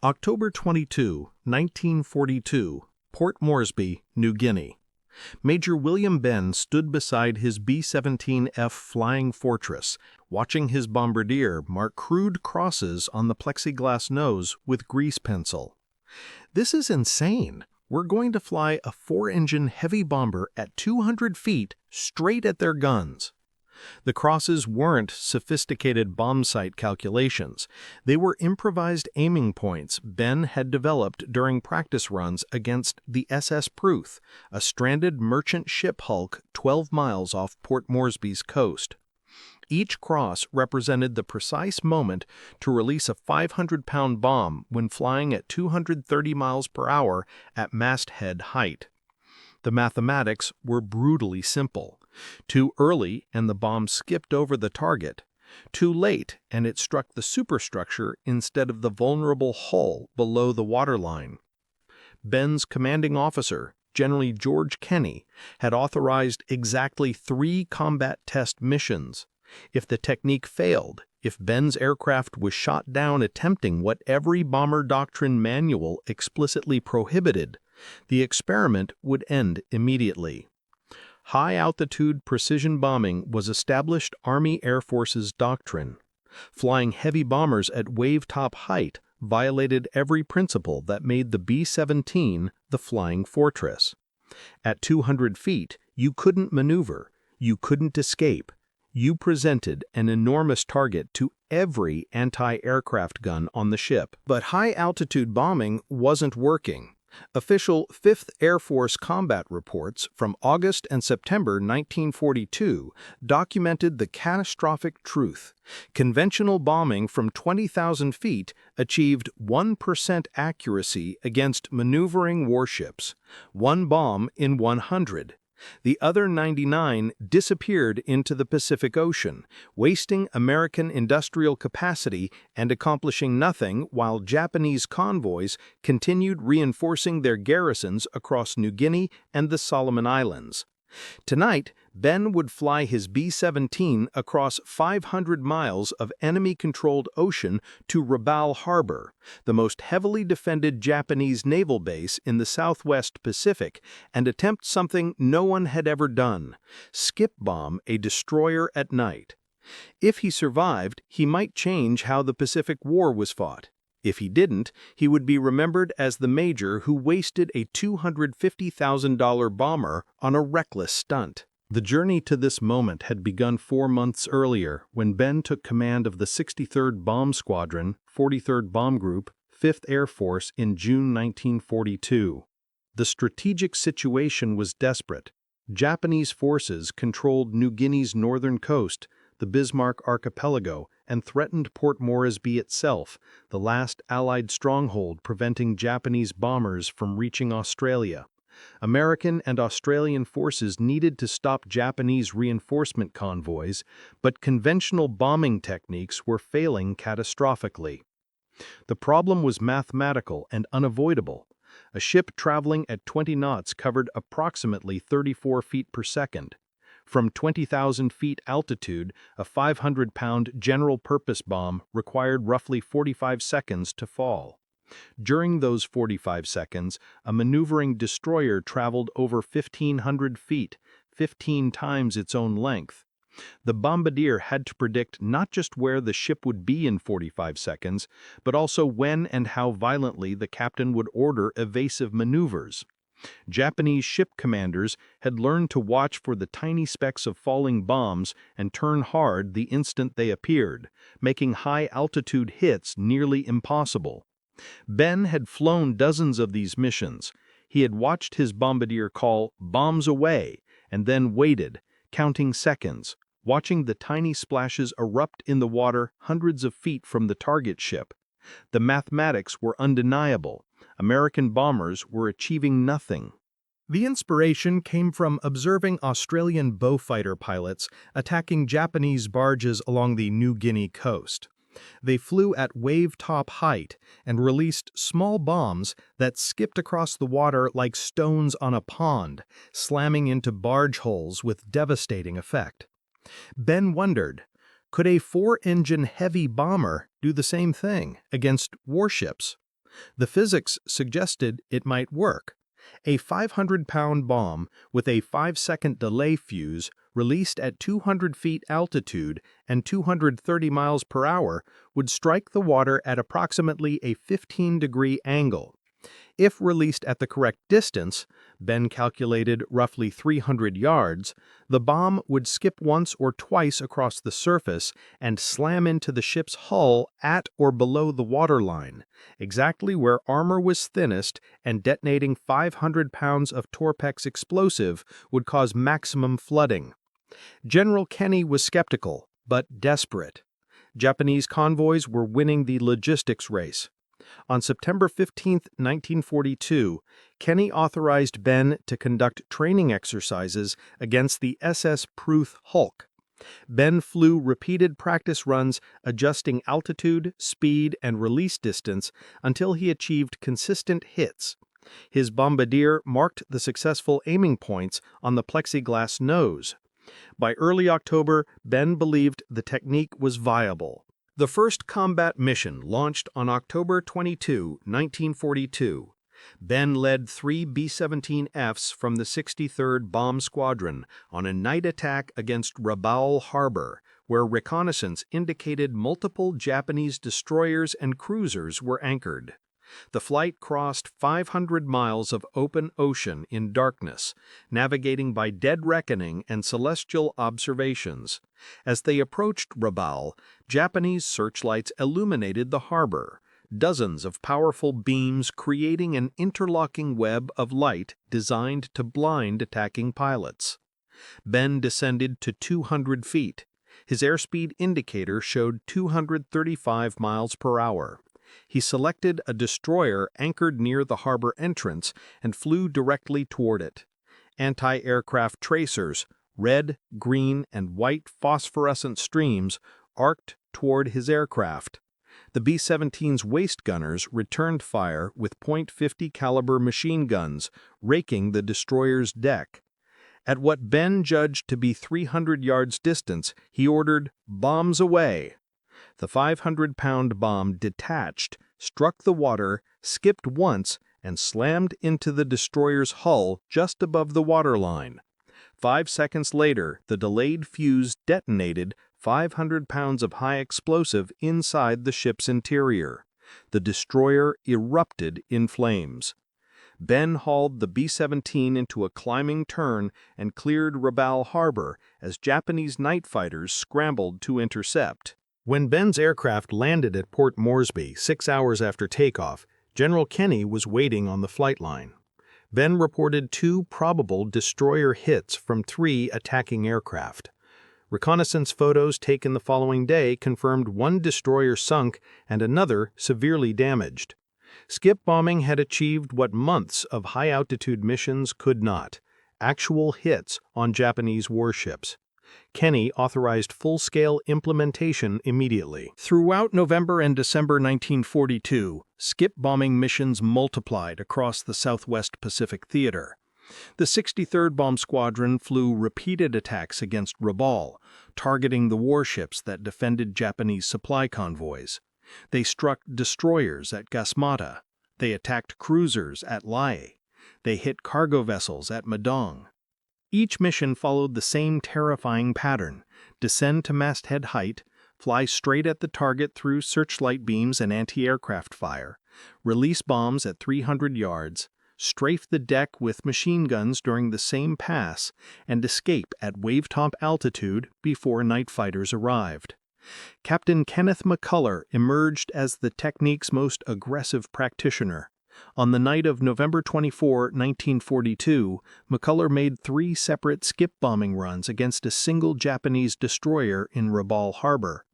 October 22, 1942, Port Moresby, New Guinea. Major William Benn stood beside his B-17F Flying Fortress, watching his bombardier mark crude crosses on the plexiglass nose with grease pencil. "This is insane. We're going to fly a 4-engine heavy bomber at 200 feet straight at their guns." The crosses weren't sophisticated bomb sight calculations. They were improvised aiming points Benn had developed during practice runs against the SS Pruth, a stranded merchant ship hulk 12 miles off Port Moresby's coast. Each cross represented the precise moment to release a 500-pound bomb when flying at 230 miles per hour at masthead height. The mathematics were brutally simple. Too early and the bomb skipped over the target. Too late and it struck the superstructure instead of the vulnerable hull below the waterline. Benn's commanding officer, General George Kenney, had authorized exactly 3 combat test missions. If the technique failed, if Benn's aircraft was shot down attempting what every bomber doctrine manual explicitly prohibited, the experiment would end immediately. High-altitude precision bombing was established Army Air Force's doctrine. Flying heavy bombers at wave-top height violated every principle that made the B-17 the flying fortress. At 200 feet, you couldn't maneuver, you couldn't escape. You presented an enormous target to every anti-aircraft gun on the ship. But high-altitude bombing wasn't working. Official 5th Air Force combat reports from August and September 1942 documented the catastrophic truth. Conventional bombing from 20,000 feet achieved 1% accuracy against maneuvering warships, 1 bomb in 100. The other 99 disappeared into the Pacific Ocean, wasting American industrial capacity and accomplishing nothing while Japanese convoys continued reinforcing their garrisons across New Guinea and the Solomon Islands. Tonight, Benn would fly his B-17 across 500 miles of enemy-controlled ocean to Rabaul Harbor, the most heavily defended Japanese naval base in the Southwest Pacific, and attempt something no one had ever done: skip-bomb a destroyer at night. If he survived, he might change how the Pacific War was fought. If he didn't, he would be remembered as the major who wasted a $250,000 bomber on a reckless stunt. The journey to this moment had begun 4 months earlier when Benn took command of the 63rd Bomb Squadron, 43rd Bomb Group, 5th Air Force in June 1942. The strategic situation was desperate. Japanese forces controlled New Guinea's northern coast, the Bismarck Archipelago, and threatened Port Moresby itself, the last Allied stronghold preventing Japanese bombers from reaching Australia. American and Australian forces needed to stop Japanese reinforcement convoys, but conventional bombing techniques were failing catastrophically. The problem was mathematical and unavoidable. A ship traveling at 20 knots covered approximately 34 feet per second. From 20,000 feet altitude, a 500-pound general-purpose bomb required roughly 45 seconds to fall. During those 45 seconds, a maneuvering destroyer traveled over 1,500 feet, 15 times its own length. The bombardier had to predict not just where the ship would be in 45 seconds, but also when and how violently the captain would order evasive maneuvers. Japanese ship commanders had learned to watch for the tiny specks of falling bombs and turn hard the instant they appeared, making high-altitude hits nearly impossible. Benn had flown dozens of these missions. He had watched his bombardier call "bombs away" and then waited, counting seconds, watching the tiny splashes erupt in the water hundreds of feet from the target ship. The mathematics were undeniable. American bombers were achieving nothing. The inspiration came from observing Australian bowfighter pilots attacking Japanese barges along the New Guinea coast. They flew at wave-top height and released small bombs that skipped across the water like stones on a pond, slamming into barge hulls with devastating effect. Benn wondered, could a 4-engine heavy bomber do the same thing against warships? The physics suggested it might work. A 500-pound bomb with a 5-second delay fuse released at 200 feet altitude and 230 miles per hour would strike the water at approximately a 15-degree angle. If released at the correct distance, Benn calculated roughly 300 yards, the bomb would skip once or twice across the surface and slam into the ship's hull at or below the waterline, exactly where armor was thinnest, and detonating 500 pounds of Torpex explosive would cause maximum flooding. General Kenney was skeptical, but desperate. Japanese convoys were winning the logistics race. On September 15, 1942, Kenney authorized Benn to conduct training exercises against the SS Pruth Hulk. Benn flew repeated practice runs, adjusting altitude, speed, and release distance until he achieved consistent hits. His bombardier marked the successful aiming points on the plexiglass nose. By early October, Benn believed the technique was viable. The first combat mission launched on October 22, 1942. Benn led 3 B-17Fs from the 63rd Bomb Squadron on a night attack against Rabaul Harbor, where reconnaissance indicated multiple Japanese destroyers and cruisers were anchored. The flight crossed 500 miles of open ocean in darkness, navigating by dead reckoning and celestial observations. As they approached Rabaul, Japanese searchlights illuminated the harbor, dozens of powerful beams creating an interlocking web of light designed to blind attacking pilots. Benn descended to 200 feet. His airspeed indicator showed 235 miles per hour. He selected a destroyer anchored near the harbor entrance and flew directly toward it. Anti-aircraft tracers, red, green, and white phosphorescent streams, arced toward his aircraft. The B-17's waist gunners returned fire with .50 caliber machine guns, raking the destroyer's deck. At what Benn judged to be 300 yards distance, he ordered, "Bombs away!" The 500-pound bomb detached, struck the water, skipped once, and slammed into the destroyer's hull just above the waterline. 5 seconds later, the delayed fuse detonated 500 pounds of high explosive inside the ship's interior. The destroyer erupted in flames. Benn hauled the B-17 into a climbing turn and cleared Rabaul Harbor as Japanese night fighters scrambled to intercept. When Benn's aircraft landed at Port Moresby 6 hours after takeoff, General Kenney was waiting on the flight line. Benn reported 2 probable destroyer hits from 3 attacking aircraft. Reconnaissance photos taken the following day confirmed 1 destroyer sunk and another severely damaged. Skip bombing had achieved what months of high-altitude missions could not: actual hits on Japanese warships. Kenney authorized full-scale implementation immediately. Throughout November and December 1942, skip bombing missions multiplied across the Southwest Pacific Theater. The 63rd Bomb Squadron flew repeated attacks against Rabaul, targeting the warships that defended Japanese supply convoys. They struck destroyers at Gasmata. They attacked cruisers at Lae. They hit cargo vessels at Madong. Each mission followed the same terrifying pattern: descend to masthead height, fly straight at the target through searchlight beams and anti-aircraft fire, release bombs at 300 yards, strafe the deck with machine guns during the same pass, and escape at wave-top altitude before night fighters arrived. Captain Kenneth McCullough emerged as the technique's most aggressive practitioner. On the night of November 24, 1942, McCullough made 3 separate skip bombing runs against a single Japanese destroyer in Rabaul Harbor.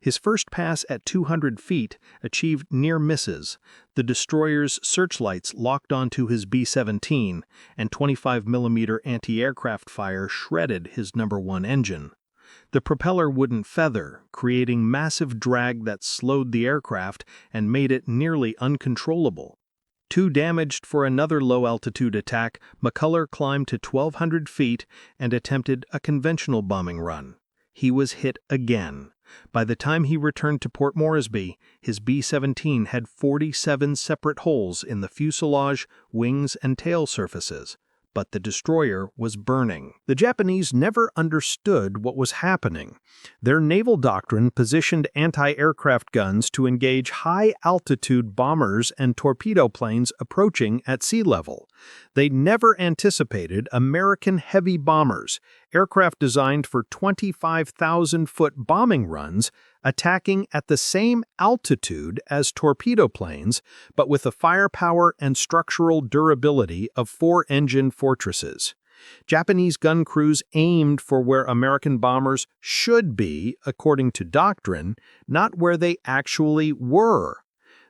His first pass at 200 feet achieved near misses. The destroyer's searchlights locked onto his B-17, and 25mm anti-aircraft fire shredded his No. 1 engine. The propeller wouldn't feather, creating massive drag that slowed the aircraft and made it nearly uncontrollable. Too damaged for another low-altitude attack, McCullough climbed to 1,200 feet and attempted a conventional bombing run. He was hit again. By the time he returned to Port Moresby, his B-17 had 47 separate holes in the fuselage, wings, and tail surfaces. But the destroyer was burning. The Japanese never understood what was happening. Their naval doctrine positioned anti-aircraft guns to engage high-altitude bombers and torpedo planes approaching at sea level. They never anticipated American heavy bombers, aircraft designed for 25,000-foot bombing runs, attacking at the same altitude as torpedo planes, but with the firepower and structural durability of four-engine fortresses. Japanese gun crews aimed for where American bombers should be, according to doctrine, not where they actually were.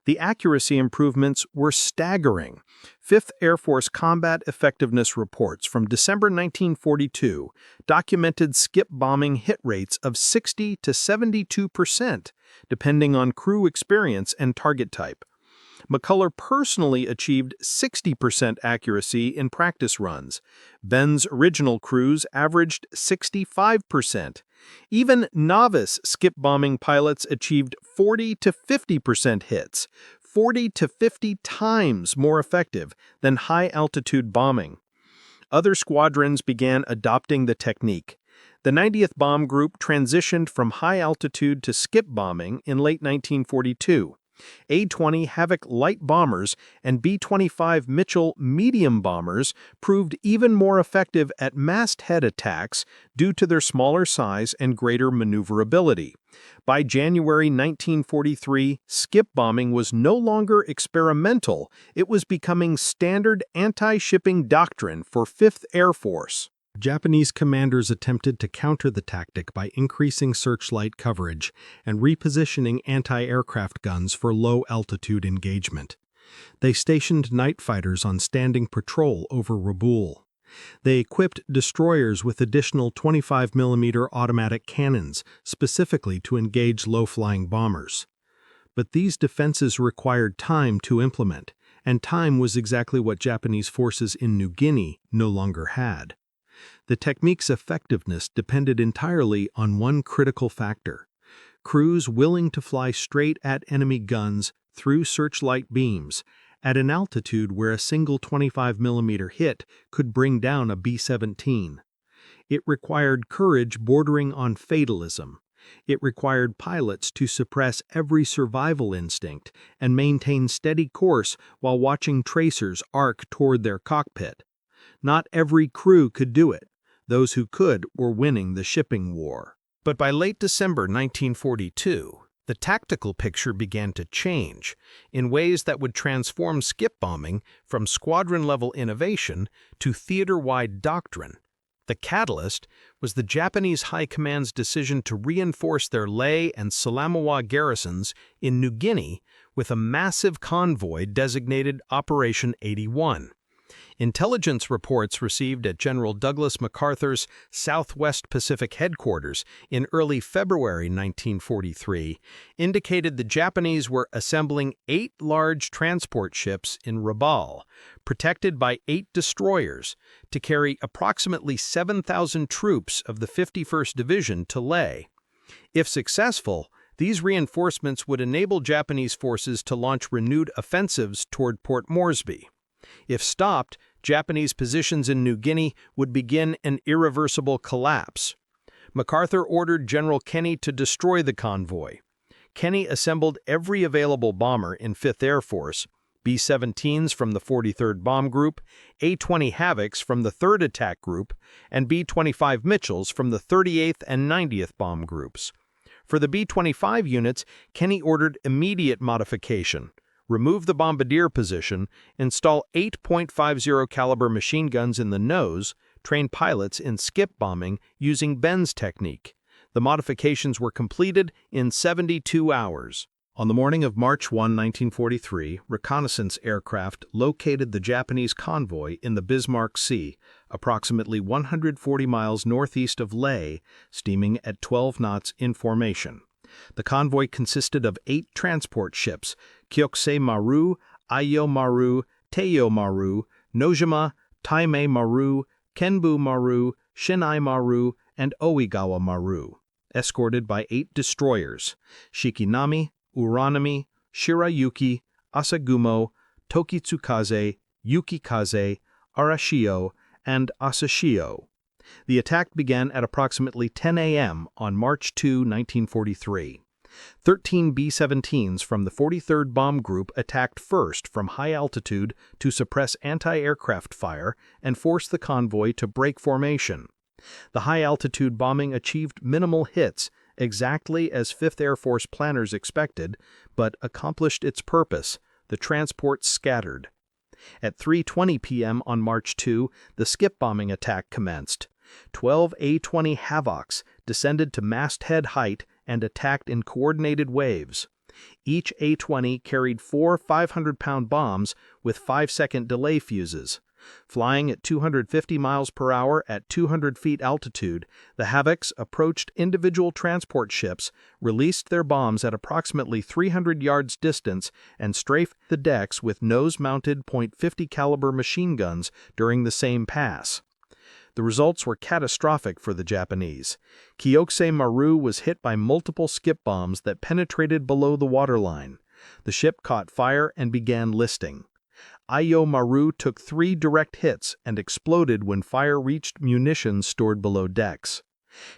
The accuracy improvements were staggering. 5th Air Force Combat Effectiveness Reports from December 1942 documented skip bombing hit rates of 60 to 72%, depending on crew experience and target type. McCulloch personally achieved 60% accuracy in practice runs. Benn's original crews averaged 65%. Even novice skip bombing pilots achieved 40 to 50% hits, 40 to 50 times more effective than high-altitude bombing. Other squadrons began adopting the technique. The 90th Bomb Group transitioned from high-altitude to skip bombing in late 1942. A-20 Havoc light bombers and B-25 Mitchell medium bombers proved even more effective at masthead attacks due to their smaller size and greater maneuverability. By January 1943, skip bombing was no longer experimental, it was becoming standard anti-shipping doctrine for 5th Air Force. Japanese commanders attempted to counter the tactic by increasing searchlight coverage and repositioning anti-aircraft guns for low-altitude engagement. They stationed night fighters on standing patrol over Rabaul. They equipped destroyers with additional 25mm automatic cannons, specifically to engage low-flying bombers. But these defenses required time to implement, and time was exactly what Japanese forces in New Guinea no longer had. The technique's effectiveness depended entirely on one critical factor: crews willing to fly straight at enemy guns through searchlight beams, at an altitude where a single 25mm hit could bring down a B-17. It required courage bordering on fatalism. It required pilots to suppress every survival instinct and maintain steady course while watching tracers arc toward their cockpit. Not every crew could do it. Those who could were winning the shipping war. But by late December 1942, the tactical picture began to change in ways that would transform skip bombing from squadron-level innovation to theater-wide doctrine. The catalyst was the Japanese High Command's decision to reinforce their Leh and Salamaua garrisons in New Guinea with a massive convoy designated Operation 81. Intelligence reports received at General Douglas MacArthur's Southwest Pacific headquarters in early February 1943 indicated the Japanese were assembling 8 large transport ships in Rabaul, protected by 8 destroyers, to carry approximately 7,000 troops of the 51st Division to Leh. If successful, these reinforcements would enable Japanese forces to launch renewed offensives toward Port Moresby. If stopped, Japanese positions in New Guinea would begin an irreversible collapse. MacArthur ordered General Kenney to destroy the convoy. Kenney assembled every available bomber in 5th Air Force, B-17s from the 43rd Bomb Group, A-20 Havocs from the 3rd Attack Group, and B-25 Mitchells from the 38th and 90th Bomb Groups. For the B-25 units, Kenney ordered immediate modification. Remove the bombardier position, install 8.50 caliber machine guns in the nose, train pilots in skip bombing using Benn's technique. The modifications were completed in 72 hours. On the morning of March 1, 1943, reconnaissance aircraft located the Japanese convoy in the Bismarck Sea, approximately 140 miles northeast of Leh, steaming at 12 knots in formation. The convoy consisted of 8 transport ships: Kyokusei Maru, Aiyo Maru, Teiyo Maru, Nojima, Taimei Maru, Kenbu Maru, Shinai Maru, and Oigawa Maru. escorted by 8 destroyers: Shikinami, Uranami, Shirayuki, Asagumo, Tokitsukaze, Yukikaze, Arashio, and Asashio. The attack began at approximately 10 a.m. on March 2, 1943. 13 B-17s from the 43rd Bomb Group attacked first from high altitude to suppress anti-aircraft fire and force the convoy to break formation. The high-altitude bombing achieved minimal hits, exactly as 5th Air Force planners expected, but accomplished its purpose. The transports scattered. At 3:20 p.m. on March 2, the skip bombing attack commenced. 12 A-20 Havocs descended to masthead height and attacked in coordinated waves. Each A-20 carried 4 500-pound bombs with 5-second delay fuses. Flying at 250 miles per hour at 200 feet altitude, the Havocs approached individual transport ships, released their bombs at approximately 300 yards distance, and strafed the decks with nose-mounted .50 caliber machine guns during the same pass. The results were catastrophic for the Japanese. Kiyokuse Maru was hit by multiple skip bombs that penetrated below the waterline. The ship caught fire and began listing. Ayo Maru took 3 direct hits and exploded when fire reached munitions stored below decks.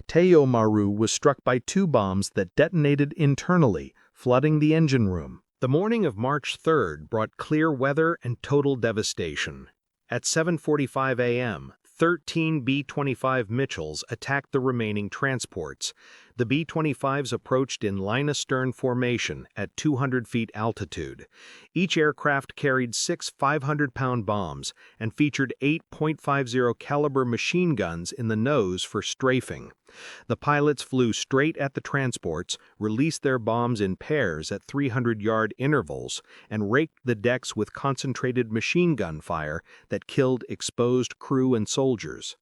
Teiyo Maru was struck by 2 bombs that detonated internally, flooding the engine room. The morning of March 3rd brought clear weather and total devastation. At 7:45 a.m., 13 B-25 Mitchells attacked the remaining transports. The B-25s approached in line-astern formation at 200 feet altitude. Each aircraft carried 6 500-pound bombs and featured 8 .50 caliber machine guns in the nose for strafing. The pilots flew straight at the transports, released their bombs in pairs at 300-yard intervals, and raked the decks with concentrated machine gun fire that killed exposed crew and soldiers.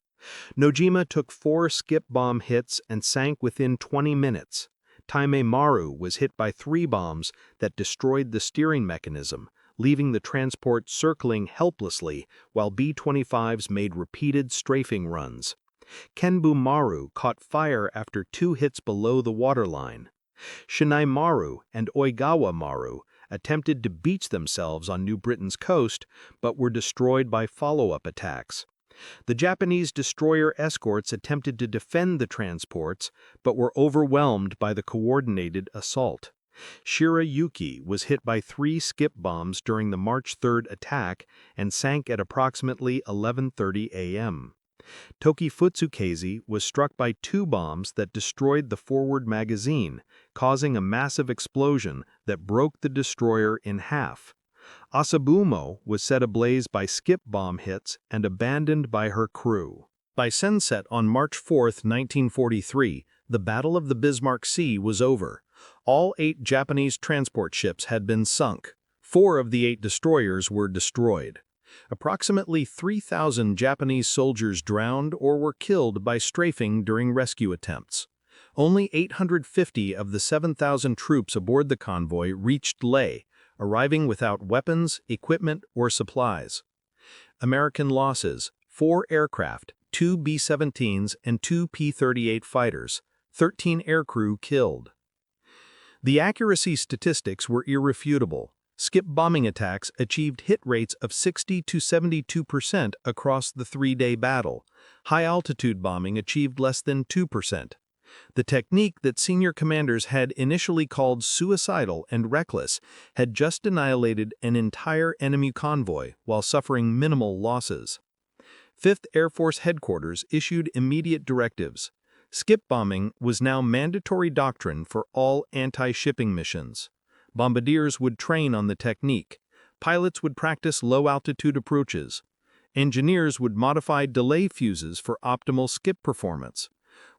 Nojima took 4 skip bomb hits and sank within 20 minutes. Taime Maru was hit by 3 bombs that destroyed the steering mechanism, leaving the transport circling helplessly while B-25s made repeated strafing runs. Kenbu Maru caught fire after 2 hits below the waterline. Shinai Maru and Oigawa Maru attempted to beach themselves on New Britain's coast, but were destroyed by follow-up attacks. The Japanese destroyer escorts attempted to defend the transports, but were overwhelmed by the coordinated assault. Shirayuki was hit by 3 skip bombs during the March 3rd attack and sank at approximately 11:30 a.m. Tokifutsukaze was struck by 2 bombs that destroyed the forward magazine, causing a massive explosion that broke the destroyer in half. Asabumo was set ablaze by skip bomb hits and abandoned by her crew. By sunset on March 4, 1943, the Battle of the Bismarck Sea was over. All 8 Japanese transport ships had been sunk. 4 of the 8 destroyers were destroyed. Approximately 3,000 Japanese soldiers drowned or were killed by strafing during rescue attempts. Only 850 of the 7,000 troops aboard the convoy reached Leh, arriving without weapons, equipment, or supplies. American losses: 4 aircraft, 2 B-17s, and 2 P-38 fighters, 13 aircrew killed. The accuracy statistics were irrefutable. Skip bombing attacks achieved hit rates of 60 to 72% across the 3-day battle. High-altitude bombing achieved less than 2%. The technique that senior commanders had initially called suicidal and reckless had just annihilated an entire enemy convoy while suffering minimal losses. 5th Air Force Headquarters issued immediate directives. Skip bombing was now mandatory doctrine for all anti-shipping missions. Bombardiers would train on the technique. Pilots would practice low-altitude approaches. Engineers would modify delay fuses for optimal skip performance.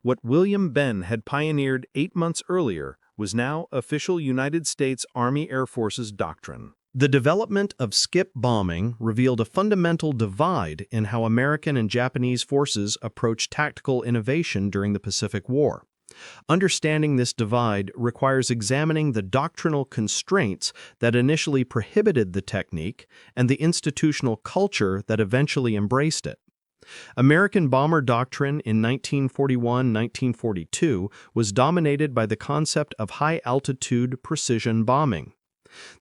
What William Benn had pioneered 8 months earlier was now official United States Army Air Force's doctrine. The development of skip bombing revealed a fundamental divide in how American and Japanese forces approached tactical innovation during the Pacific War. Understanding this divide requires examining the doctrinal constraints that initially prohibited the technique and the institutional culture that eventually embraced it. American bomber doctrine in 1941-1942 was dominated by the concept of high-altitude precision bombing.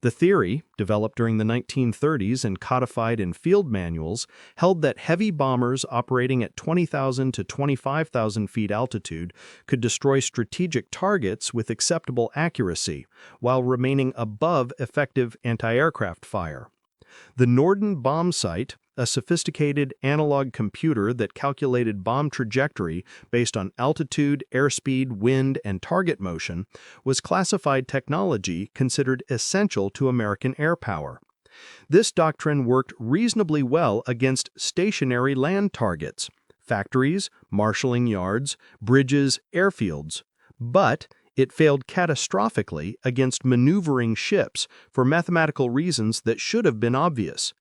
The theory, developed during the 1930s and codified in field manuals, held that heavy bombers operating at 20,000 to 25,000 feet altitude could destroy strategic targets with acceptable accuracy, while remaining above effective anti-aircraft fire. The Norden bomb sight, a sophisticated analog computer that calculated bomb trajectory based on altitude, airspeed, wind, and target motion, was classified technology considered essential to American air power. This doctrine worked reasonably well against stationary land targets, factories, marshalling yards, bridges, airfields, but it failed catastrophically against maneuvering ships for mathematical reasons that should have been obvious.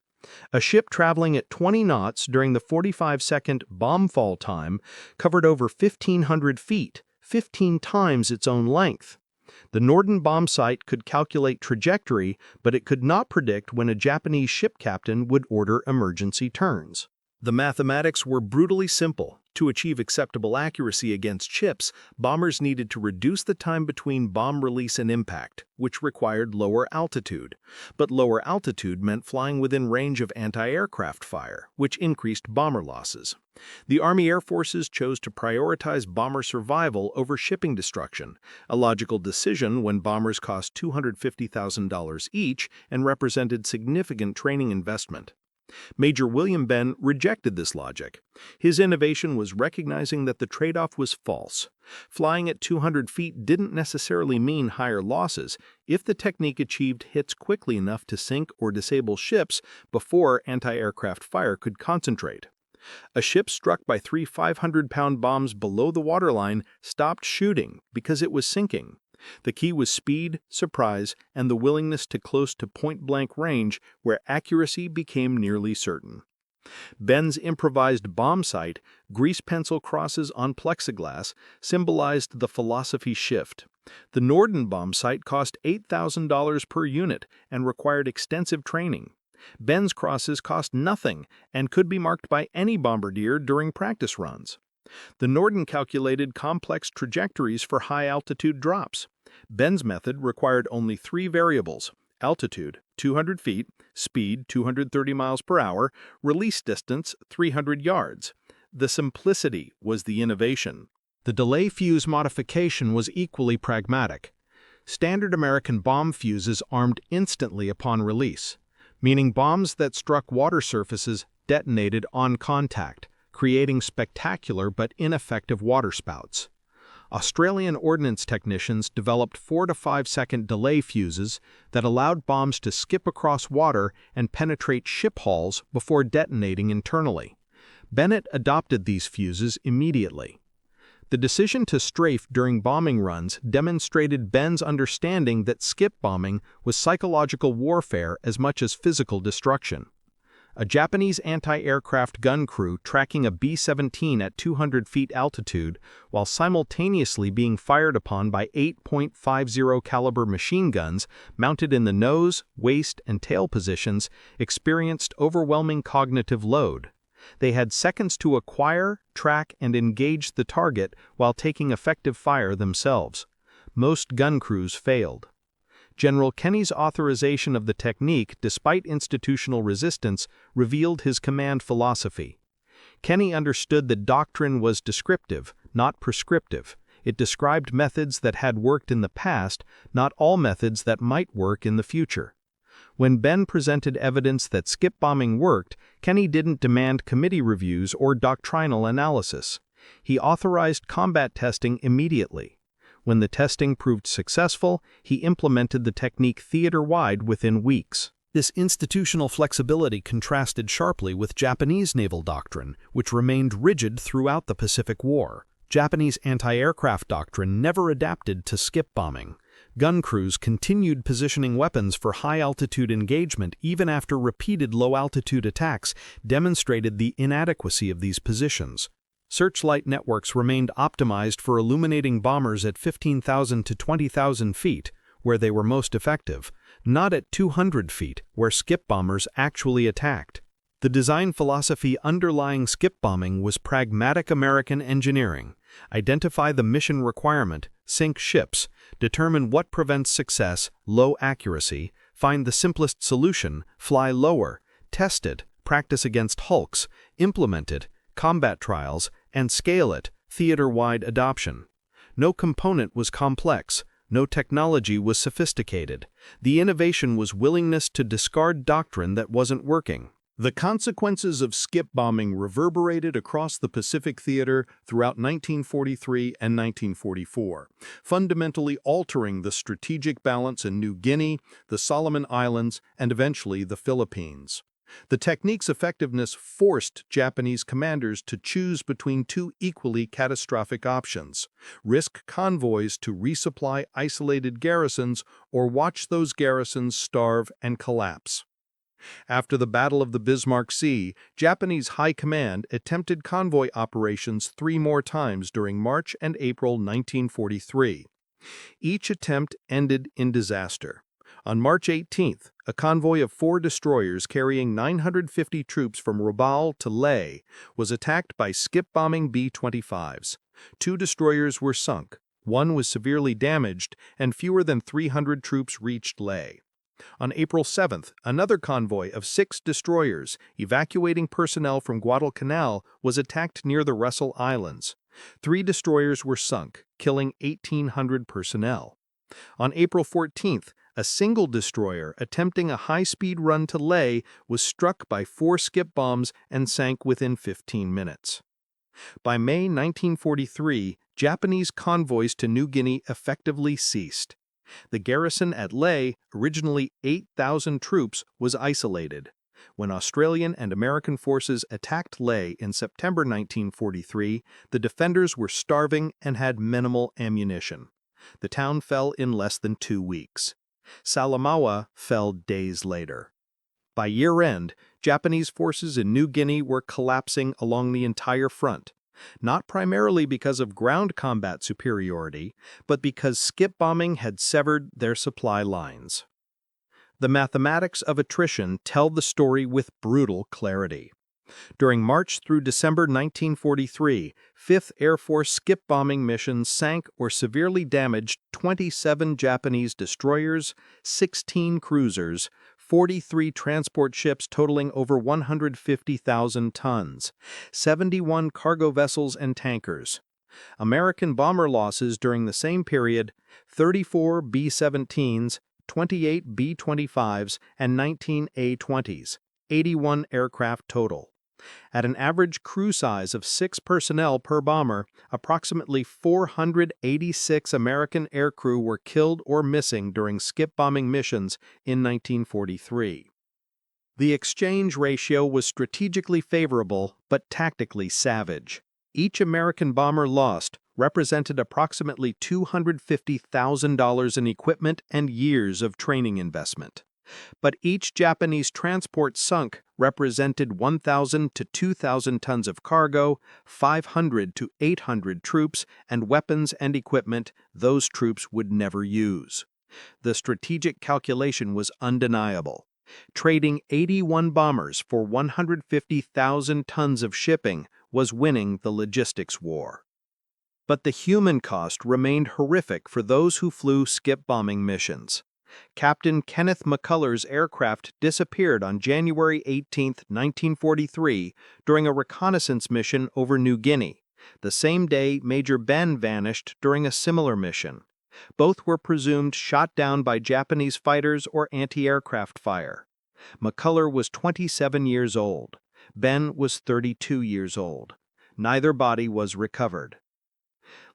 A ship traveling at 20 knots during the 45-second bomb fall time covered over 1,500 feet, 15 times its own length. The Norden bomb sight could calculate trajectory, but it could not predict when a Japanese ship captain would order emergency turns. The mathematics were brutally simple. To achieve acceptable accuracy against ships, bombers needed to reduce the time between bomb release and impact, which required lower altitude. But lower altitude meant flying within range of anti-aircraft fire, which increased bomber losses. The Army Air Forces chose to prioritize bomber survival over shipping destruction, a logical decision when bombers cost $250,000 each and represented significant training investment. Major William Benn rejected this logic. His innovation was recognizing that the trade-off was false. Flying at 200 feet didn't necessarily mean higher losses if the technique achieved hits quickly enough to sink or disable ships before anti-aircraft fire could concentrate. A ship struck by 3 500-pound bombs below the waterline stopped shooting because it was sinking. The key was speed, surprise, and the willingness to close to point-blank range where accuracy became nearly certain. Benn's improvised bomb sight, grease pencil crosses on plexiglass, symbolized the philosophy shift. The Norden bomb sight cost $8,000 per unit and required extensive training. Benn's crosses cost nothing and could be marked by any bombardier during practice runs. The Norden calculated complex trajectories for high-altitude drops. Benn's method required only 3 variables: altitude, 200 feet, speed, 230 miles per hour, release distance, 300 yards. The simplicity was the innovation. The delay fuse modification was equally pragmatic. Standard American bomb fuses armed instantly upon release, meaning bombs that struck water surfaces detonated on contact, creating spectacular but ineffective waterspouts. Australian ordnance technicians developed 4 to 5 second delay fuses that allowed bombs to skip across water and penetrate ship hulls before detonating internally. Bennett adopted these fuses immediately. The decision to strafe during bombing runs demonstrated Benn's understanding that skip bombing was psychological warfare as much as physical destruction. A Japanese anti-aircraft gun crew tracking a B-17 at 200 feet altitude while simultaneously being fired upon by 8.50 caliber machine guns mounted in the nose, waist, and tail positions experienced overwhelming cognitive load. They had seconds to acquire, track, and engage the target while taking effective fire themselves. Most gun crews failed. General Kenney's authorization of the technique, despite institutional resistance, revealed his command philosophy. Kenney understood that doctrine was descriptive, not prescriptive. It described methods that had worked in the past, not all methods that might work in the future. When Benn presented evidence that skip bombing worked, Kenney didn't demand committee reviews or doctrinal analysis. He authorized combat testing immediately. When the testing proved successful, he implemented the technique theater-wide within weeks. This institutional flexibility contrasted sharply with Japanese naval doctrine, which remained rigid throughout the Pacific War. Japanese anti-aircraft doctrine never adapted to skip bombing. Gun crews continued positioning weapons for high-altitude engagement even after repeated low-altitude attacks demonstrated the inadequacy of these positions. Searchlight networks remained optimized for illuminating bombers at 15,000 to 20,000 feet, where they were most effective, not at 200 feet, where skip bombers actually attacked. The design philosophy underlying skip bombing was pragmatic American engineering. Identify the mission requirement, sink ships, determine what prevents success, low accuracy, find the simplest solution, fly lower, test it, practice against hulks, implement it, combat trials, and scale it, theater-wide adoption. No component was complex, no technology was sophisticated. The innovation was willingness to discard doctrine that wasn't working. The consequences of skip bombing reverberated across the Pacific theater throughout 1943 and 1944, fundamentally altering the strategic balance in New Guinea, the Solomon Islands, and eventually the Philippines. The technique's effectiveness forced Japanese commanders to choose between two equally catastrophic options: risk convoys to resupply isolated garrisons or watch those garrisons starve and collapse. After the Battle of the Bismarck Sea, Japanese High Command attempted convoy operations 3 more times during March and April 1943. Each attempt ended in disaster. On March 18th, a convoy of 4 destroyers carrying 950 troops from Rabaul to Leh was attacked by skip-bombing B-25s. 2 destroyers were sunk, 1 was severely damaged, and fewer than 300 troops reached Leh. On April 7th, another convoy of 6 destroyers, evacuating personnel from Guadalcanal, was attacked near the Russell Islands. 3 destroyers were sunk, killing 1,800 personnel. On April 14th, a single destroyer attempting a high-speed run to Leh was struck by 4 skip bombs and sank within 15 minutes. By May 1943, Japanese convoys to New Guinea effectively ceased. The garrison at Leh, originally 8,000 troops, was isolated. When Australian and American forces attacked Leh in September 1943, the defenders were starving and had minimal ammunition. The town fell in less than 2 weeks. Salamaua fell days later. By year-end, Japanese forces in New Guinea were collapsing along the entire front, not primarily because of ground combat superiority, but because skip bombing had severed their supply lines. The mathematics of attrition tell the story with brutal clarity. During March through December 1943, 5th Air Force skip bombing missions sank or severely damaged 27 Japanese destroyers, 16 cruisers, 43 transport ships totaling over 150,000 tons, 71 cargo vessels and tankers. American bomber losses during the same period: 34 B-17s, 28 B-25s, and 19 A-20s, 81 aircraft total. At an average crew size of 6 personnel per bomber, approximately 486 American aircrew were killed or missing during skip bombing missions in 1943. The exchange ratio was strategically favorable but tactically savage. Each American bomber lost represented approximately $250,000 in equipment and years of training investment. But each Japanese transport sunk represented 1,000 to 2,000 tons of cargo, 500 to 800 troops, and weapons and equipment those troops would never use. The strategic calculation was undeniable. Trading 81 bombers for 150,000 tons of shipping was winning the logistics war. But the human cost remained horrific for those who flew skip bombing missions. Captain Kenneth McCulloch's aircraft disappeared on January 18, 1943, during a reconnaissance mission over New Guinea. The same day, Major Benn vanished during a similar mission. Both were presumed shot down by Japanese fighters or anti-aircraft fire. McCulloch was 27 years old. Benn was 32 years old. Neither body was recovered.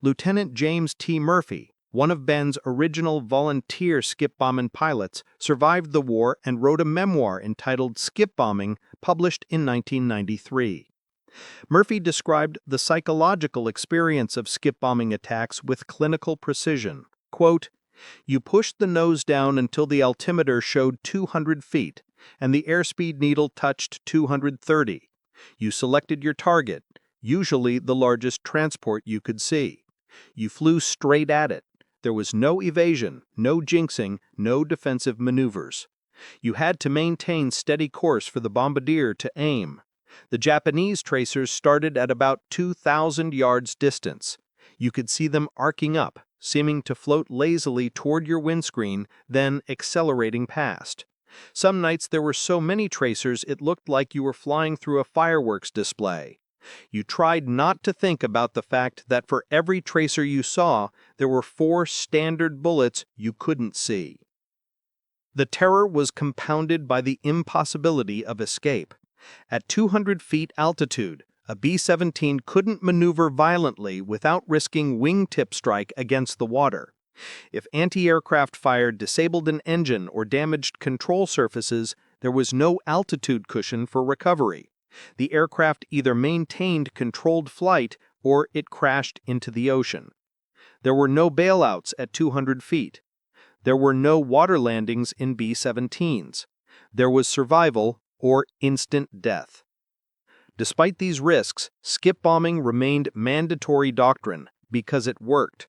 Lieutenant James T. Murphy, one of Benn's original volunteer skip-bombing pilots, survived the war and wrote a memoir entitled Skip Bombing, published in 1993. Murphy described the psychological experience of skip-bombing attacks with clinical precision. Quote, "You pushed the nose down until the altimeter showed 200 feet, and the airspeed needle touched 230. You selected your target, usually the largest transport you could see. You flew straight at it. There was no evasion, no jinxing, no defensive maneuvers. You had to maintain steady course for the bombardier to aim. The Japanese tracers started at about 2,000 yards distance. You could see them arcing up, seeming to float lazily toward your windscreen, then accelerating past. Some nights there were so many tracers it looked like you were flying through a fireworks display. You tried not to think about the fact that for every tracer you saw, there were 4 standard bullets you couldn't see. The terror was compounded by the impossibility of escape. At 200 feet altitude, a B-17 couldn't maneuver violently without risking wingtip strike against the water. If anti-aircraft fire disabled an engine or damaged control surfaces, there was no altitude cushion for recovery. The aircraft either maintained controlled flight or it crashed into the ocean. There were no bailouts at 200 feet. There were no water landings in B-17s. There was survival or instant death. Despite these risks, skip bombing remained mandatory doctrine because it worked.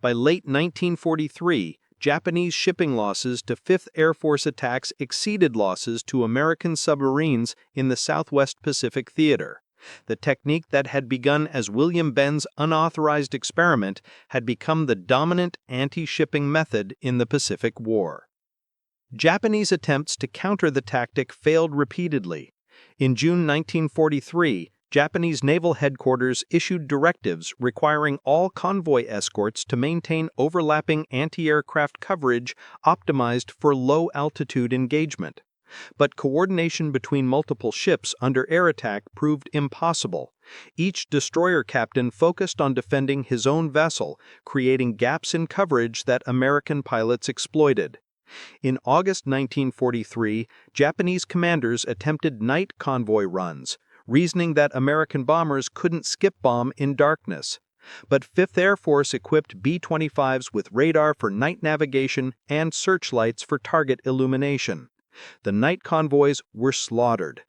By late 1943, Japanese shipping losses to 5th Air Force attacks exceeded losses to American submarines in the Southwest Pacific Theater. The technique that had begun as William Benn's unauthorized experiment had become the dominant anti-shipping method in the Pacific War. Japanese attempts to counter the tactic failed repeatedly. In June 1943, Japanese naval headquarters issued directives requiring all convoy escorts to maintain overlapping anti-aircraft coverage optimized for low-altitude engagement. But coordination between multiple ships under air attack proved impossible. Each destroyer captain focused on defending his own vessel, creating gaps in coverage that American pilots exploited. In August 1943, Japanese commanders attempted night convoy runs, reasoning that American bombers couldn't skip bomb in darkness. But 5th Air Force equipped B-25s with radar for night navigation and searchlights for target illumination. The night convoys were slaughtered.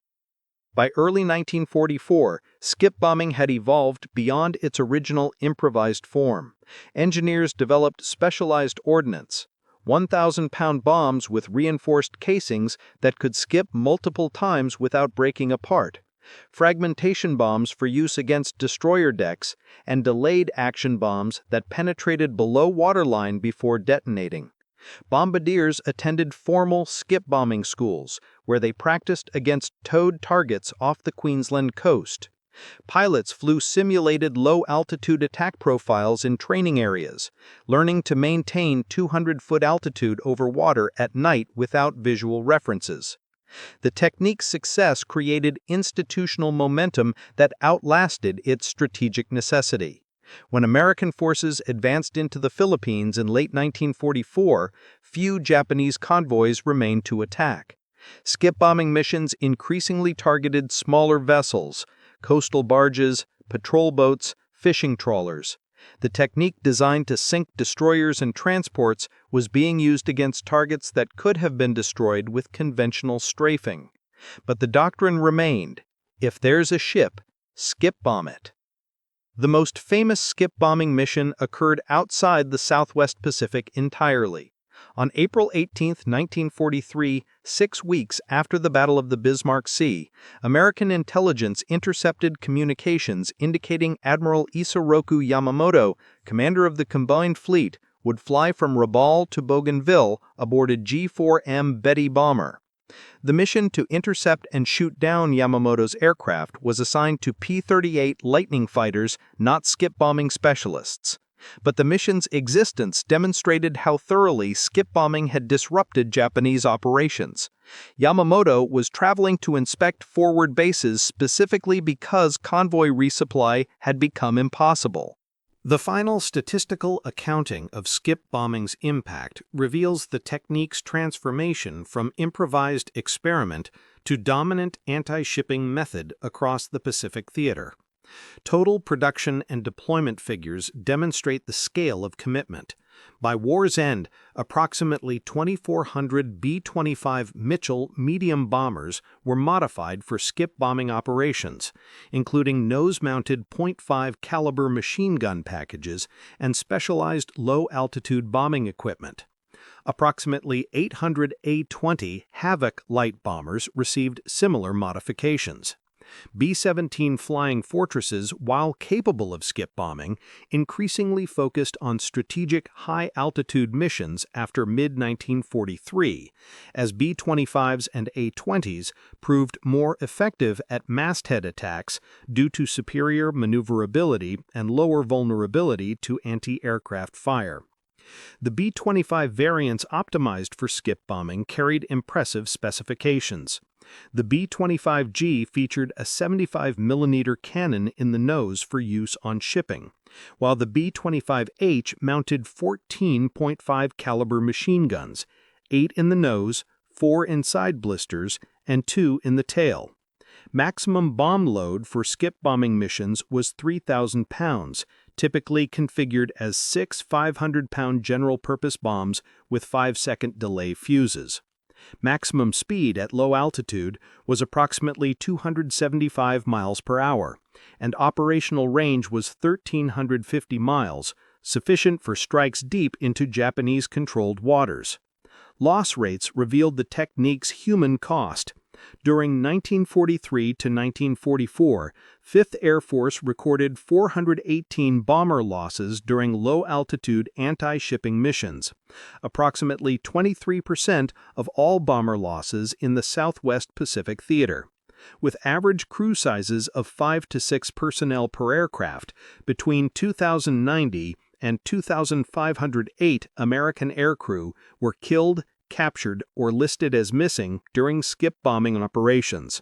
By early 1944, skip bombing had evolved beyond its original improvised form. Engineers developed specialized ordnance, 1,000-pound bombs with reinforced casings that could skip multiple times without breaking apart, fragmentation bombs for use against destroyer decks, and delayed action bombs that penetrated below waterline before detonating. Bombardiers attended formal skip bombing schools, where they practiced against towed targets off the Queensland coast. Pilots flew simulated low-altitude attack profiles in training areas, learning to maintain 200-foot altitude over water at night without visual references. The technique's success created institutional momentum that outlasted its strategic necessity. When American forces advanced into the Philippines in late 1944, few Japanese convoys remained to attack. Skip bombing missions increasingly targeted smaller vessels, coastal barges, patrol boats, fishing trawlers. The technique designed to sink destroyers and transports was being used against targets that could have been destroyed with conventional strafing. But the doctrine remained: if there's a ship, skip bomb it. The most famous skip bombing mission occurred outside the Southwest Pacific entirely. On April 18, 1943, 6 weeks after the Battle of the Bismarck Sea, American intelligence intercepted communications indicating Admiral Isoroku Yamamoto, commander of the combined fleet, would fly from Rabaul to Bougainville aboard a G-4M Betty bomber. The mission to intercept and shoot down Yamamoto's aircraft was assigned to P-38 Lightning fighters, not skip bombing specialists. But the mission's existence demonstrated how thoroughly skip bombing had disrupted Japanese operations. Yamamoto was traveling to inspect forward bases specifically because convoy resupply had become impossible. The final statistical accounting of skip bombing's impact reveals the technique's transformation from improvised experiment to dominant anti-shipping method across the Pacific Theater. Total production and deployment figures demonstrate the scale of commitment. By war's end, approximately 2,400 B-25 Mitchell medium bombers were modified for skip bombing operations, including nose-mounted .5 caliber machine gun packages and specialized low-altitude bombing equipment. Approximately 800 A-20 Havoc light bombers received similar modifications. B-17 flying fortresses, while capable of skip bombing, increasingly focused on strategic high-altitude missions after mid-1943, as B-25s and A-20s proved more effective at masthead attacks due to superior maneuverability and lower vulnerability to anti-aircraft fire. The B-25 variants optimized for skip bombing carried impressive specifications. The B-25G featured a 75mm cannon in the nose for use on shipping, while the B-25H mounted 14.5 caliber machine guns, 8 in the nose, 4 in side blisters, and 2 in the tail. Maximum bomb load for skip bombing missions was 3,000 pounds, typically configured as 6 500-pound general-purpose bombs with 5-second delay fuses. Maximum speed at low altitude was approximately 275 miles per hour, and operational range was 1,350 miles, sufficient for strikes deep into Japanese-controlled waters. Loss rates revealed the technique's human cost. During 1943 to 1944, 5th Air Force recorded 418 bomber losses during low-altitude anti-shipping missions, approximately 23% of all bomber losses in the Southwest Pacific Theater. With average crew sizes of 5 to 6 personnel per aircraft, between 2,090 and 2,508 American aircrew were killed, captured, or listed as missing during skip bombing operations.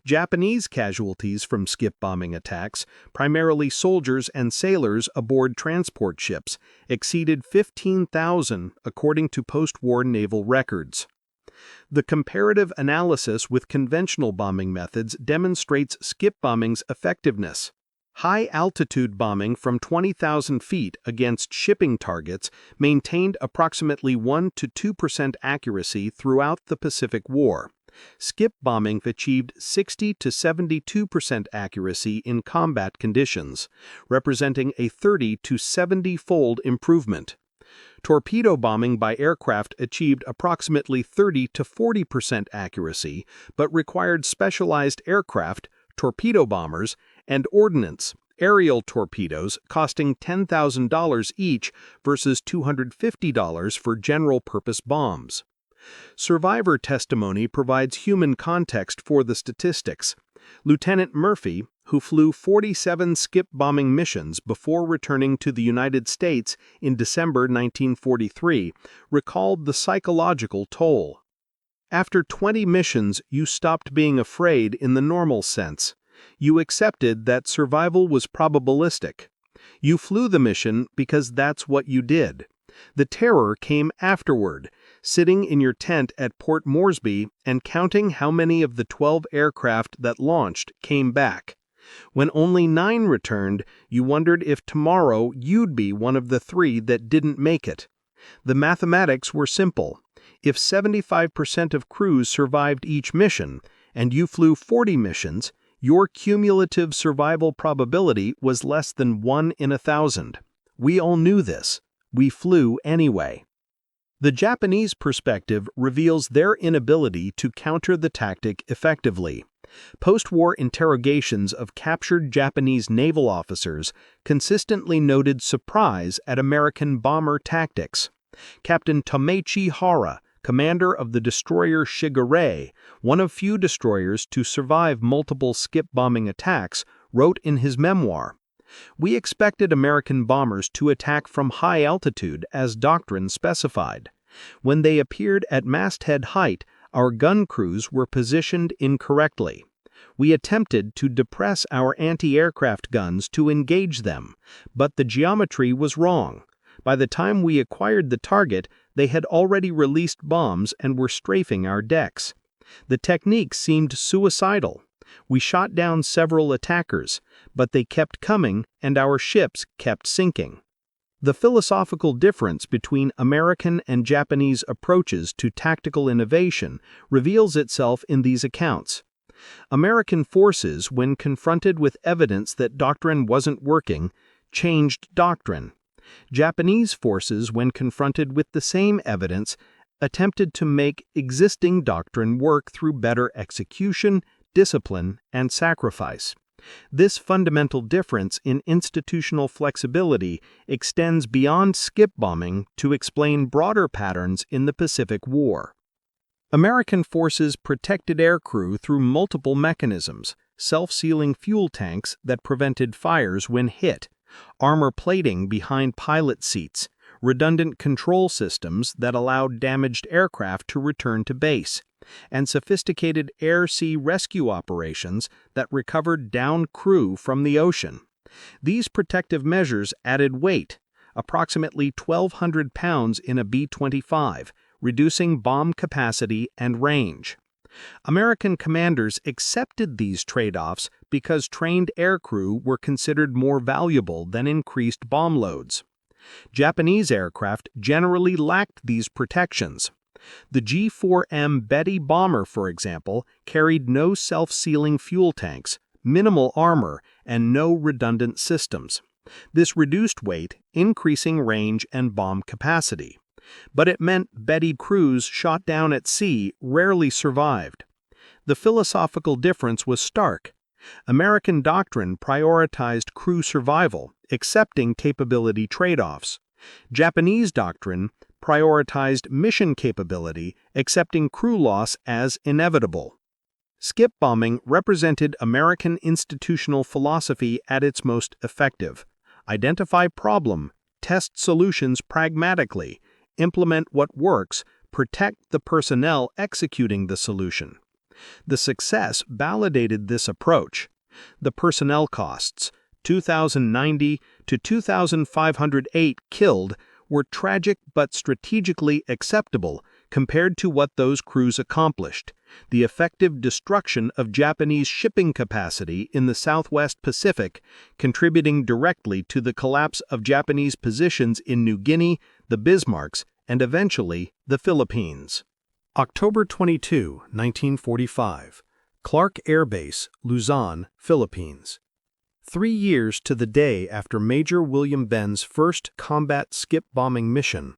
Japanese casualties from skip bombing attacks, primarily soldiers and sailors aboard transport ships, exceeded 15,000 according to post-war naval records. The comparative analysis with conventional bombing methods demonstrates skip bombing's effectiveness. High-altitude bombing from 20,000 feet against shipping targets maintained approximately 1 to 2% accuracy throughout the Pacific War. Skip bombing achieved 60 to 72% accuracy in combat conditions, representing a 30 to 70-fold improvement. Torpedo bombing by aircraft achieved approximately 30 to 40% accuracy, but required specialized aircraft, torpedo bombers, and ordnance, aerial torpedoes costing $10,000 each versus $250 for general-purpose bombs. Survivor testimony provides human context for the statistics. Lieutenant Murphy, who flew 47 skip bombing missions before returning to the United States in December 1943, recalled the psychological toll. After 20 missions, you stopped being afraid in the normal sense. You accepted that survival was probabilistic. You flew the mission because that's what you did. The terror came afterward, sitting in your tent at Port Moresby and counting how many of the 12 aircraft that launched came back. When only 9 returned, you wondered if tomorrow you'd be one of the 3 that didn't make it. The mathematics were simple. If 75% of crews survived each mission, and you flew 40 missions, your cumulative survival probability was less than 1 in 1,000. We all knew this. We flew anyway. The Japanese perspective reveals their inability to counter the tactic effectively. Post-war interrogations of captured Japanese naval officers consistently noted surprise at American bomber tactics. Captain Tomoichi Hara, commander of the destroyer Shigure, one of few destroyers to survive multiple skip bombing attacks, wrote in his memoir, "We expected American bombers to attack from high altitude as doctrine specified. When they appeared at masthead height, our gun crews were positioned incorrectly. We attempted to depress our anti-aircraft guns to engage them, but the geometry was wrong. By the time we acquired the target, they had already released bombs and were strafing our decks. The technique seemed suicidal. We shot down several attackers, but they kept coming and our ships kept sinking." The philosophical difference between American and Japanese approaches to tactical innovation reveals itself in these accounts. American forces, when confronted with evidence that doctrine wasn't working, changed doctrine. Japanese forces, when confronted with the same evidence, attempted to make existing doctrine work through better execution, discipline, and sacrifice. This fundamental difference in institutional flexibility extends beyond skip bombing to explain broader patterns in the Pacific War. American forces protected aircrew through multiple mechanisms: self-sealing fuel tanks that prevented fires when hit, armor plating behind pilot seats, redundant control systems that allowed damaged aircraft to return to base, and sophisticated air-sea rescue operations that recovered downed crew from the ocean. These protective measures added weight, approximately 1,200 pounds in a B-25, reducing bomb capacity and range. American commanders accepted these trade-offs because trained aircrew were considered more valuable than increased bomb loads. Japanese aircraft generally lacked these protections. The G-4M Betty bomber, for example, carried no self-sealing fuel tanks, minimal armor, and no redundant systems. This reduced weight, increasing range and bomb capacity. But it meant Betty crews shot down at sea rarely survived. The philosophical difference was stark. American doctrine prioritized crew survival, accepting capability trade-offs. Japanese doctrine prioritized mission capability, accepting crew loss as inevitable. Skip bombing represented American institutional philosophy at its most effective. Identify problem, test solutions pragmatically, implement what works, protect the personnel executing the solution. The success validated this approach. The personnel costs, 2,090 to 2,508 killed, were tragic but strategically acceptable compared to what those crews accomplished. The effective destruction of Japanese shipping capacity in the Southwest Pacific, contributing directly to the collapse of Japanese positions in New Guinea, the Bismarcks, and eventually the Philippines. October 22, 1945. Clark Air Base, Luzon, Philippines. 3 years to the day after Major William Benn's first combat skip bombing mission,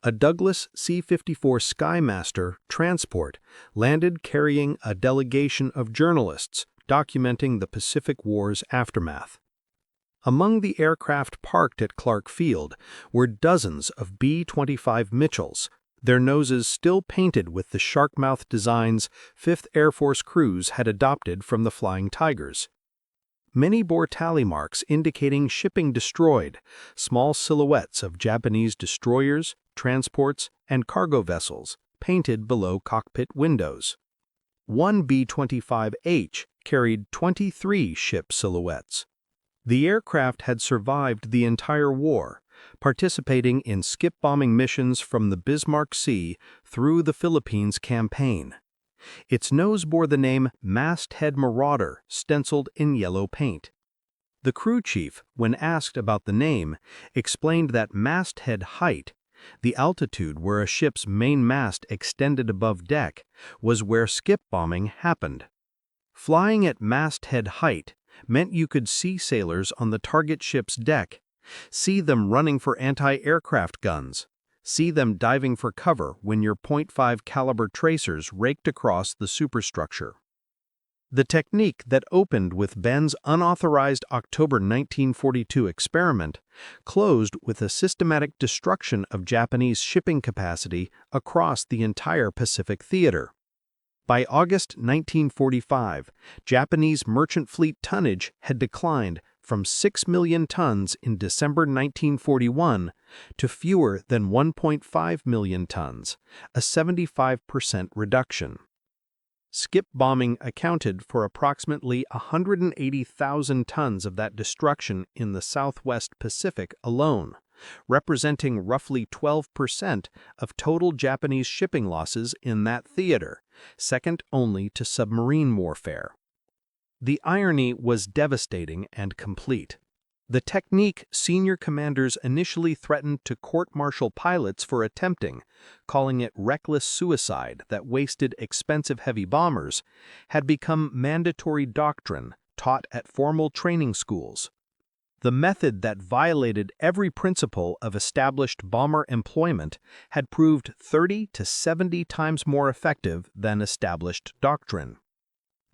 a Douglas C-54 Skymaster transport landed carrying a delegation of journalists documenting the Pacific War's aftermath. Among the aircraft parked at Clark Field were dozens of B-25 Mitchells, their noses still painted with the shark-mouth designs 5th Air Force crews had adopted from the Flying Tigers. Many bore tally marks indicating shipping destroyed, small silhouettes of Japanese destroyers, transports, and cargo vessels painted below cockpit windows. One B-25H carried 23 ship silhouettes. The aircraft had survived the entire war, participating in skip bombing missions from the Bismarck Sea through the Philippines campaign. Its nose bore the name Masthead Marauder stenciled in yellow paint. The crew chief, when asked about the name, explained that masthead height, the altitude where a ship's main mast extended above deck, was where skip bombing happened. Flying at masthead height meant you could see sailors on the target ship's deck, see them running for anti-aircraft guns, see them diving for cover when your .5 caliber tracers raked across the superstructure. The technique that opened with Benn's unauthorized October 1942 experiment closed with a systematic destruction of Japanese shipping capacity across the entire Pacific theater. By August 1945, Japanese merchant fleet tonnage had declined from 6 million tons in December 1941 to fewer than 1.5 million tons, a 75% reduction. Skip bombing accounted for approximately 180,000 tons of that destruction in the Southwest Pacific alone, representing roughly 12% of total Japanese shipping losses in that theater, second only to submarine warfare. The irony was devastating and complete. The technique senior commanders initially threatened to court-martial pilots for attempting, calling it reckless suicide that wasted expensive heavy bombers, had become mandatory doctrine taught at formal training schools. The method that violated every principle of established bomber employment had proved 30 to 70 times more effective than established doctrine.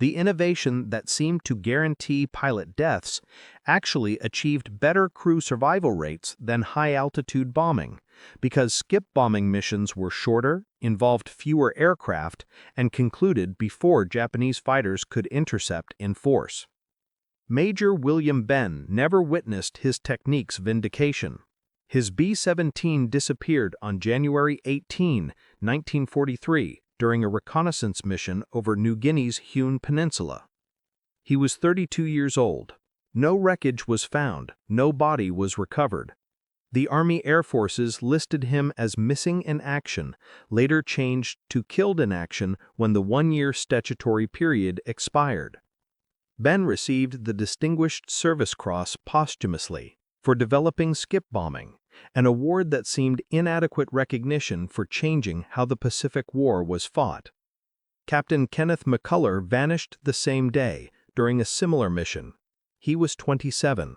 The innovation that seemed to guarantee pilot deaths actually achieved better crew survival rates than high-altitude bombing, because skip bombing missions were shorter, involved fewer aircraft, and concluded before Japanese fighters could intercept in force. Major William Benn never witnessed his technique's vindication. His B-17 disappeared on January 18, 1943, during a reconnaissance mission over New Guinea's Hune Peninsula. He was 32 years old. No wreckage was found, no body was recovered. The Army Air Forces listed him as missing in action, later changed to killed in action when the one-year statutory period expired. Benn received the Distinguished Service Cross posthumously for developing skip bombing, an award that seemed inadequate recognition for changing how the Pacific War was fought. Captain Kenneth McCullough vanished the same day during a similar mission. He was 27.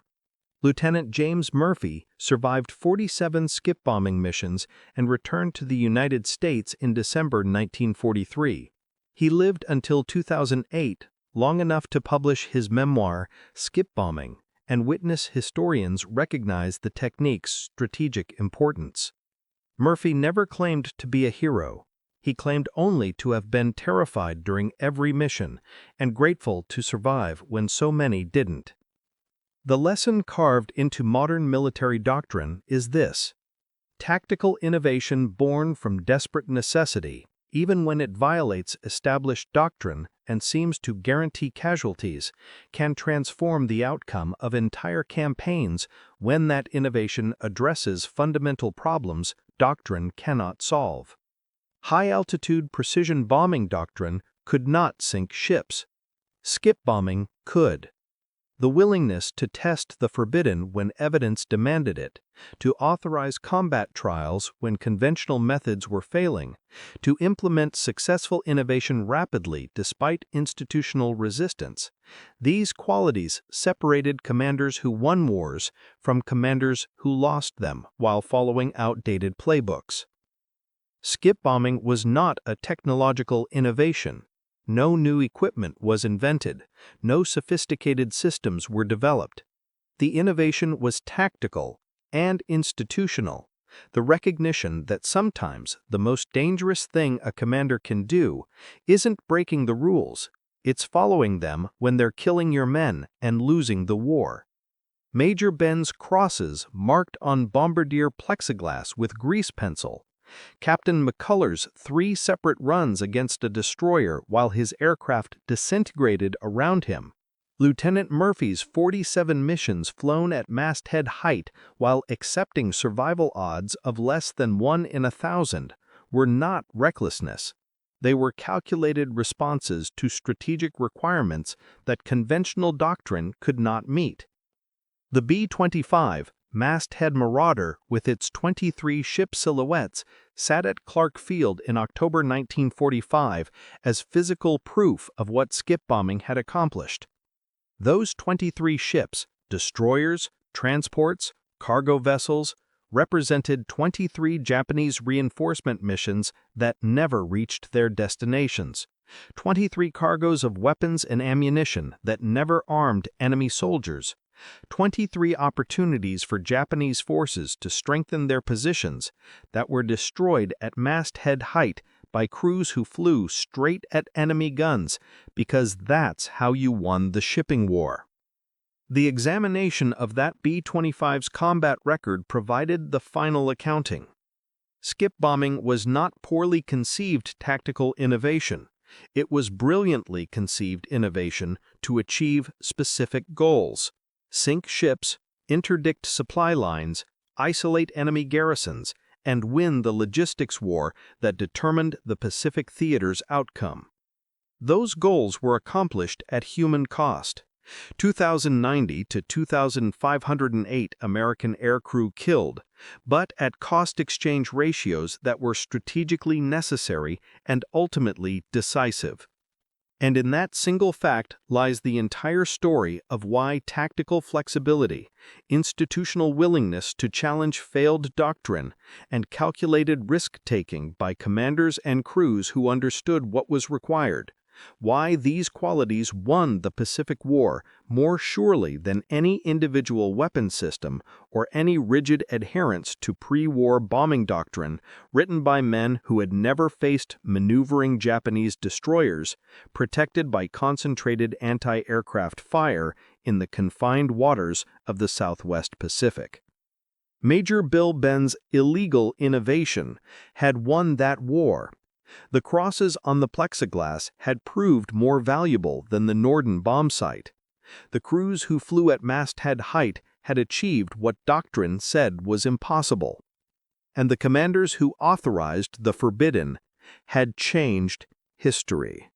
Lieutenant James Murphy survived 47 skip bombing missions and returned to the United States in December 1943. He lived until 2008, long enough to publish his memoir, Skip Bombing, and witness historians recognize the technique's strategic importance. Murphy never claimed to be a hero. He claimed only to have been terrified during every mission and grateful to survive when so many didn't. The lesson carved into modern military doctrine is this: tactical innovation born from desperate necessity, even when it violates established doctrine and seems to guarantee casualties, can transform the outcome of entire campaigns when that innovation addresses fundamental problems doctrine cannot solve. High-altitude precision bombing doctrine could not sink ships. Skip bombing could. The willingness to test the forbidden when evidence demanded it, to authorize combat trials when conventional methods were failing, to implement successful innovation rapidly despite institutional resistance. These qualities separated commanders who won wars from commanders who lost them while following outdated playbooks. Skip bombing was not a technological innovation. No new equipment was invented. No sophisticated systems were developed. The innovation was tactical and institutional. The recognition that sometimes the most dangerous thing a commander can do isn't breaking the rules, it's following them when they're killing your men and losing the war. Major Benn's crosses marked on bombardier plexiglass with grease pencil. Captain McCullough's 3 separate runs against a destroyer while his aircraft disintegrated around him. Lieutenant Murphy's 47 missions flown at masthead height while accepting survival odds of less than 1 in 1,000 were not recklessness. They were calculated responses to strategic requirements that conventional doctrine could not meet. The B-25, masthead Marauder with its 23 ship silhouettes, sat at Clark Field in October 1945 as physical proof of what skip bombing had accomplished. Those 23 ships, destroyers, transports, cargo vessels, represented 23 Japanese reinforcement missions that never reached their destinations, 23 cargoes of weapons and ammunition that never armed enemy soldiers, 23 opportunities for Japanese forces to strengthen their positions that were destroyed at masthead height by crews who flew straight at enemy guns because that's how you won the shipping war. The examination of that B-25's combat record provided the final accounting. Skip bombing was not poorly conceived tactical innovation. It was brilliantly conceived innovation to achieve specific goals: sink ships, interdict supply lines, isolate enemy garrisons, and win the logistics war that determined the Pacific theater's outcome. Those goals were accomplished at human cost. 2,090 to 2,508 American aircrew killed, but at cost-exchange ratios that were strategically necessary and ultimately decisive. And in that single fact lies the entire story of why tactical flexibility, institutional willingness to challenge failed doctrine, and calculated risk-taking by commanders and crews who understood what was required, why these qualities won the Pacific War more surely than any individual weapon system or any rigid adherence to pre-war bombing doctrine written by men who had never faced maneuvering Japanese destroyers, protected by concentrated anti-aircraft fire in the confined waters of the Southwest Pacific. Major Bill Benn's illegal innovation had won that war. The crosses on the plexiglass had proved more valuable than the Norden bomb sight. The crews who flew at masthead height had achieved what doctrine said was impossible. And the commanders who authorized the forbidden had changed history.